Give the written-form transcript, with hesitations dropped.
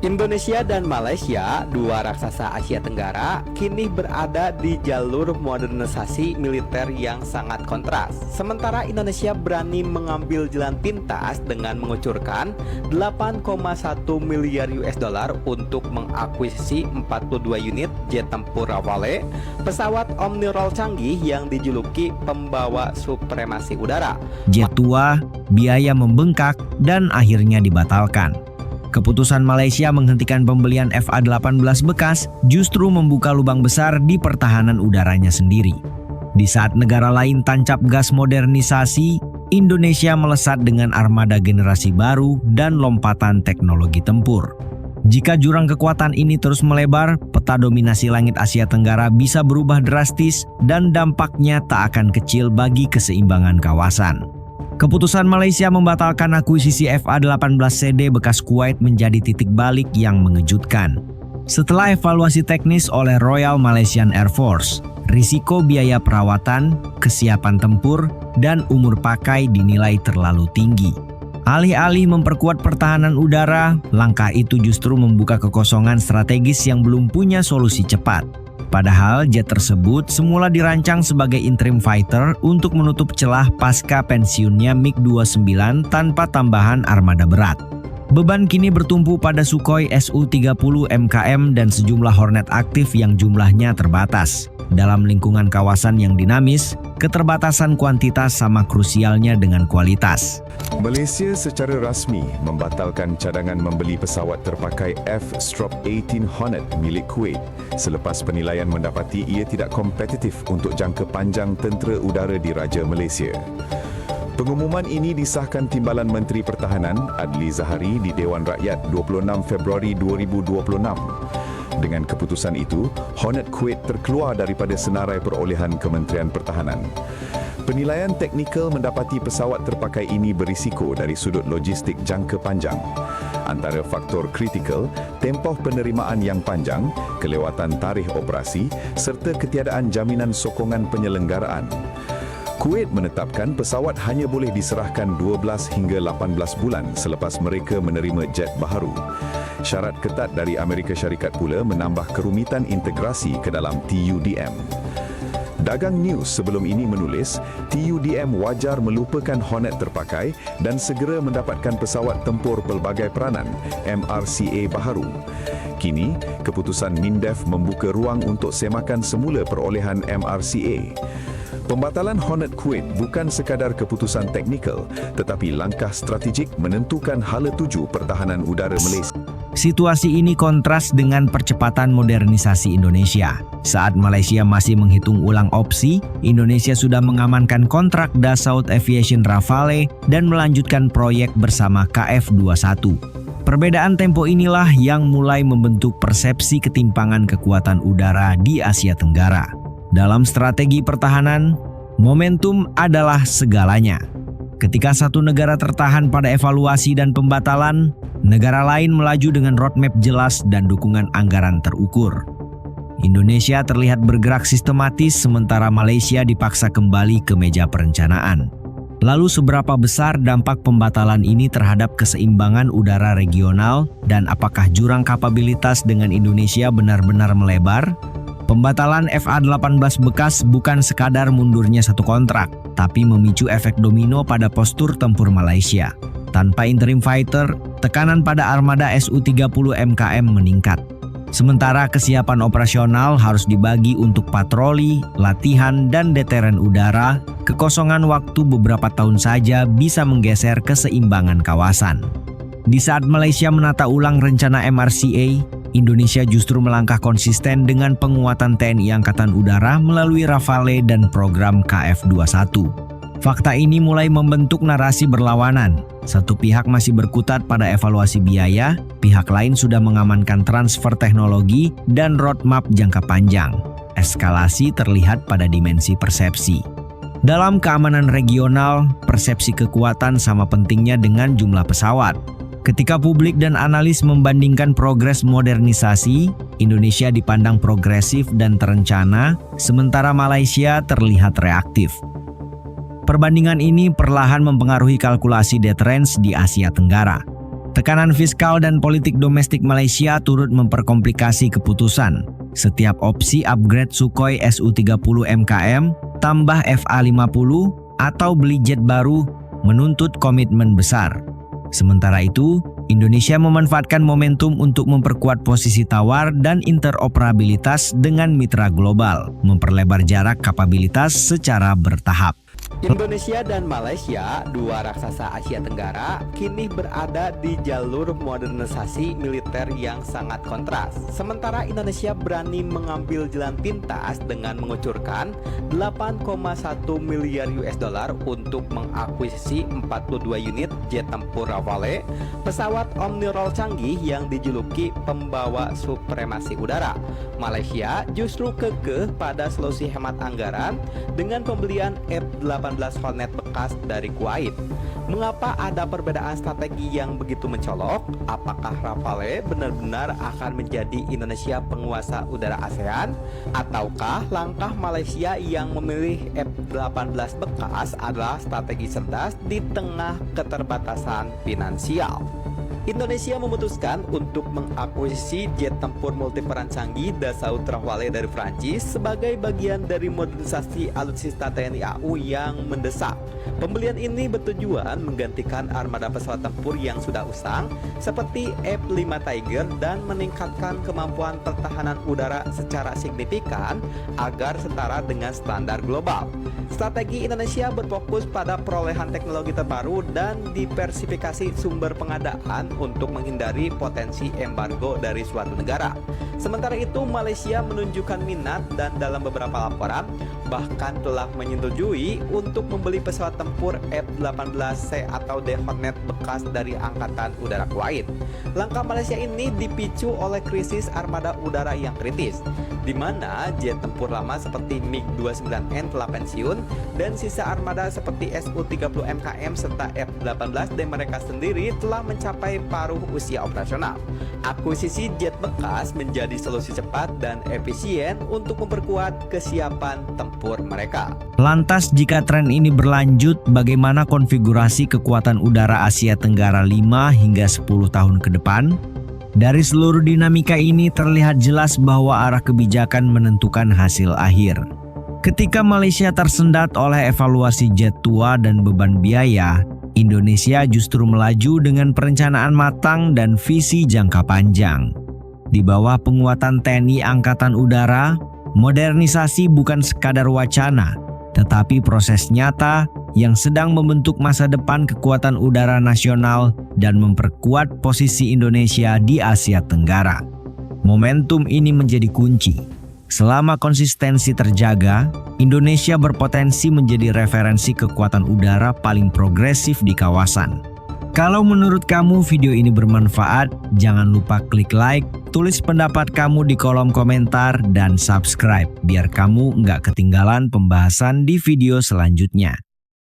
Indonesia dan Malaysia, dua raksasa Asia Tenggara, kini berada di jalur modernisasi militer yang sangat kontras. Sementara Indonesia berani mengambil jalan pintas dengan mengucurkan 8,1 miliar US dollar untuk mengakuisisi 42 unit jet tempur Rafale, pesawat Omnirol canggih yang dijuluki pembawa supremasi udara. Jet tua, biaya membengkak, dan akhirnya dibatalkan. Keputusan Malaysia menghentikan pembelian FA-18 bekas justru membuka lubang besar di pertahanan udaranya sendiri. Di saat negara lain tancap gas modernisasi, Indonesia melesat dengan armada generasi baru dan lompatan teknologi tempur. Jika jurang kekuatan ini terus melebar, peta dominasi langit Asia Tenggara bisa berubah drastis dan dampaknya tak akan kecil bagi keseimbangan kawasan. Keputusan Malaysia membatalkan akuisisi FA-18CD bekas Kuwait menjadi titik balik yang mengejutkan. Setelah evaluasi teknis oleh Royal Malaysian Air Force, risiko biaya perawatan, kesiapan tempur, dan umur pakai dinilai terlalu tinggi. Alih-alih memperkuat pertahanan udara, langkah itu justru membuka kekosongan strategis yang belum punya solusi cepat. Padahal jet tersebut semula dirancang sebagai interim fighter untuk menutup celah pasca pensiunnya MiG-29 tanpa tambahan armada berat. Beban kini bertumpu pada Sukhoi Su-30 MKM dan sejumlah Hornet aktif yang jumlahnya terbatas. Dalam lingkungan kawasan yang dinamis, keterbatasan kuantitas sama krusialnya dengan kualitas. Malaysia secara rasmi membatalkan cadangan membeli pesawat terpakai F-18 Hornet milik Kuwait selepas penilaian mendapati ia tidak kompetitif untuk jangka panjang tentera udara diraja Malaysia. Pengumuman ini disahkan Timbalan Menteri Pertahanan Adli Zahari di Dewan Rakyat 26 Februari 2026. Dengan keputusan itu, Hornet Kuwait terkeluar daripada senarai perolehan Kementerian Pertahanan. Penilaian teknikal mendapati pesawat terpakai ini berisiko dari sudut logistik jangka panjang. Antara faktor kritikal, tempoh penerimaan yang panjang, kelewatan tarikh operasi, serta ketiadaan jaminan sokongan penyelenggaraan. Kuwait menetapkan pesawat hanya boleh diserahkan 12 hingga 18 bulan selepas mereka menerima jet baharu. Syarat ketat dari Amerika Syarikat pula menambah kerumitan integrasi ke dalam TUDM. Dagang News sebelum ini menulis, TUDM wajar melupakan Hornet terpakai dan segera mendapatkan pesawat tempur pelbagai peranan, MRCA baharu. Kini, keputusan MINDEF membuka ruang untuk semakan semula perolehan MRCA. Pembatalan Hornet Kuwait bukan sekadar keputusan teknikal, tetapi langkah strategik menentukan hala tuju pertahanan udara Malaysia. Situasi ini kontras dengan percepatan modernisasi Indonesia. Saat Malaysia masih menghitung ulang opsi, Indonesia sudah mengamankan kontrak Dassault Aviation Rafale dan melanjutkan proyek bersama KF-21. Perbedaan tempo inilah yang mulai membentuk persepsi ketimpangan kekuatan udara di Asia Tenggara. Dalam strategi pertahanan, momentum adalah segalanya. Ketika satu negara tertahan pada evaluasi dan pembatalan, negara lain melaju dengan roadmap jelas dan dukungan anggaran terukur. Indonesia terlihat bergerak sistematis sementara Malaysia dipaksa kembali ke meja perencanaan. Lalu seberapa besar dampak pembatalan ini terhadap keseimbangan udara regional dan apakah jurang kapabilitas dengan Indonesia benar-benar melebar? Pembatalan FA-18 bekas bukan sekadar mundurnya satu kontrak, tapi memicu efek domino pada postur tempur Malaysia. Tanpa interim fighter, tekanan pada armada Su-30 MKM meningkat. Sementara kesiapan operasional harus dibagi untuk patroli, latihan, dan deteren udara, kekosongan waktu beberapa tahun saja bisa menggeser keseimbangan kawasan. Di saat Malaysia menata ulang rencana MRCA, Indonesia justru melangkah konsisten dengan penguatan TNI Angkatan Udara melalui Rafale dan program KF-21. Fakta ini mulai membentuk narasi berlawanan. Satu pihak masih berkutat pada evaluasi biaya, pihak lain sudah mengamankan transfer teknologi dan roadmap jangka panjang. Eskalasi terlihat pada dimensi persepsi. Dalam keamanan regional, persepsi kekuatan sama pentingnya dengan jumlah pesawat. Ketika publik dan analis membandingkan progres modernisasi, Indonesia dipandang progresif dan terencana, sementara Malaysia terlihat reaktif. Perbandingan ini perlahan mempengaruhi kalkulasi deterrence di Asia Tenggara. Tekanan fiskal dan politik domestik Malaysia turut memperkomplikasi keputusan. Setiap opsi upgrade Sukhoi Su-30 MKM, tambah FA-50, atau beli jet baru menuntut komitmen besar. Sementara itu, Indonesia memanfaatkan momentum untuk memperkuat posisi tawar dan interoperabilitas dengan mitra global, memperlebar jarak kapabilitas secara bertahap. Indonesia dan Malaysia, dua raksasa Asia Tenggara, kini berada di jalur modernisasi militer yang sangat kontras. Sementara Indonesia berani mengambil jalan pintas dengan mengucurkan 8,1 miliar US dollar untuk mengakuisisi 42 unit jet tempur Rafale, pesawat Omnirol canggih yang dijuluki pembawa supremasi udara. Malaysia justru kekeh pada solusi hemat anggaran dengan pembelian F-18 Hornet bekas dari Kuwait. Mengapa ada perbedaan strategi yang begitu mencolok? Apakah Rafale benar-benar akan menjadi Indonesia penguasa udara ASEAN? Ataukah langkah Malaysia yang memilih F-18 bekas adalah strategi cerdas di tengah keterbatasan finansial? Indonesia memutuskan untuk mengakuisisi jet tempur multiperan canggih Dassault Rafale dari Prancis sebagai bagian dari modernisasi alutsista TNI AU yang mendesak. Pembelian ini bertujuan menggantikan armada pesawat tempur yang sudah usang seperti F-5 Tiger dan meningkatkan kemampuan pertahanan udara secara signifikan agar setara dengan standar global. Strategi Indonesia berfokus pada perolehan teknologi terbaru dan diversifikasi sumber pengadaan untuk menghindari potensi embargo dari suatu negara. Sementara itu, Malaysia menunjukkan minat dan dalam beberapa laporan bahkan telah menyetujui untuk membeli pesawat tempur F-18C atau D Hornet bekas dari Angkatan Udara Kuwait. Langkah Malaysia ini dipicu oleh krisis armada udara yang kritis, di mana jet tempur lama seperti MiG-29N telah pensiun dan sisa armada seperti Su-30 MKM serta F-18D mereka sendiri telah mencapai paruh usia operasional. Akuisisi jet bekas menjadi solusi cepat dan efisien untuk memperkuat kesiapan tempur mereka. Lantas jika tren ini berlanjut, bagaimana konfigurasi kekuatan udara Asia Tenggara 5 hingga 10 tahun ke depan? Dari seluruh dinamika ini terlihat jelas bahwa arah kebijakan menentukan hasil akhir. Ketika Malaysia tersendat oleh evaluasi jet tua dan beban biaya, Indonesia justru melaju dengan perencanaan matang dan visi jangka panjang. Di bawah penguatan TNI Angkatan Udara, modernisasi bukan sekadar wacana, tetapi proses nyata yang sedang membentuk masa depan kekuatan udara nasional dan memperkuat posisi Indonesia di Asia Tenggara. Momentum ini menjadi kunci. Selama konsistensi terjaga, Indonesia berpotensi menjadi referensi kekuatan udara paling progresif di kawasan. Kalau menurut kamu video ini bermanfaat, jangan lupa klik like, tulis pendapat kamu di kolom komentar, dan subscribe biar kamu nggak ketinggalan pembahasan di video selanjutnya.